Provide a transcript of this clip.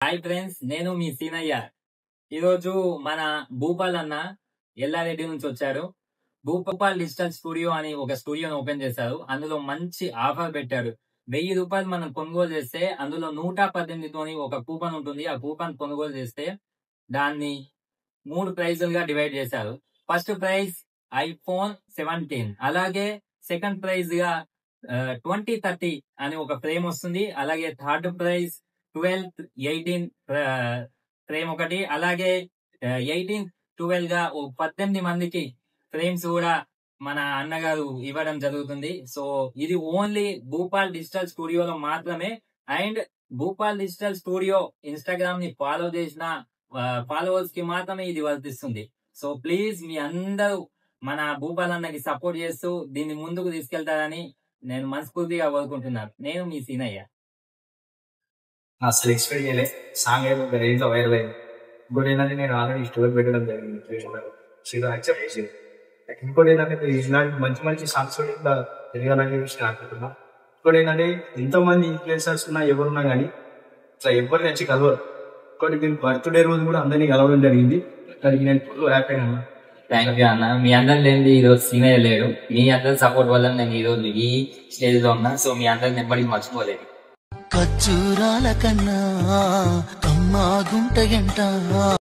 Hi friends, నేను మీ సీనయ్య. ఈరోజు మన భూపాల్ అన్న ఎల్లారెడ్డి నుంచి వచ్చారు. భూపాల్ డిజిటల్ స్టూడియో అని ఒక స్టూడియోని ఓపెన్ చేశారు. అందులో మంచి ఆఫర్ పెట్టారు. ₹1000 మనం కొనుగోలు చేస్తే అందులో 118 తోని ఒక కూపన్ ఉంటుంది. ఆ కూపన్ కొనుగోలు చేస్తే దాన్ని 3 ప్రైజులుగా డివైడ్ చేశారు. ఫస్ట్ ప్రైజ్ iPhone 17, అలాగే సెకండ్ ప్రైజ్ గా 2030 అని ఒక ఫ్రేమ్ వస్తుంది. అలాగే థర్డ్ ప్రైజ్ 12, 18 ఫ్రేమ్ ఒకటి, అలాగే 18, 12 గా 18 మందికి ఫ్రేమ్స్ కూడా మన అన్నగారు ఇవ్వడం జరుగుతుంది. సో ఇది ఓన్లీ భూపాల్ డిజిటల్ స్టూడియోలో మాత్రమే. And Bhupal digital studio Instagram ని ఫాలో చేసిన ఫాలోవర్స్ కి మాత్రమే ఇది వర్తిస్తుంది. సో ప్లీజ్ మీ అందరూ మన భూపాల్ అన్నకి సపోర్ట్ చేస్తూ దీన్ని ముందుకు తీసుకెళ్తారని నేను మనస్ఫూర్తిగా కోరుకుంటున్నాను. నేను మీ సీనయ్య. అసలు ఎక్స్పెక్ట్ చేయలే. సాంగ్ అయితే ఒక రేంజ్ లో వైరల్ అయింది. ఇంకోటి ఏంటంటే నేను ఆల్రెడీ స్టోరీ పెట్టడం జరిగింది, యాక్సెప్ట్ చేసింది. ఇంకోటి ఏంటంటే ఇలాంటి మంచి మంచి సాంగ్స్ ఇట్లా తెలియాలని చెప్పి అనుకుంటున్నా. ఇంకోటి ఏంటంటే ఎంతో మంది ఇన్ఫ్లుయెన్సర్స్ ఉన్నా ఎవరున్నా కానీ ఇట్లా ఎవరు నచ్చి కలవరు. ఇంకోటి దీని బర్త్డే రోజు కూడా అందరినీ కలవడం జరిగింది. దానికి నేను ఫుల్ హ్యాపీగా ఉన్నా. థ్యాంక్ యూ అన్న. మీ అందరు లేనిది ఈ రోజు సీనయ్య లేడు. మీ అందరి సపోర్ట్ వల్ల నేను ఈ రోజు ఈ స్టేజ్ లో ఉన్నా. సో మీ అందరిని ఎప్పటికీ మర్చిపోలేదు. ఖర్జూరాల కన్నా కమ్మా గుంట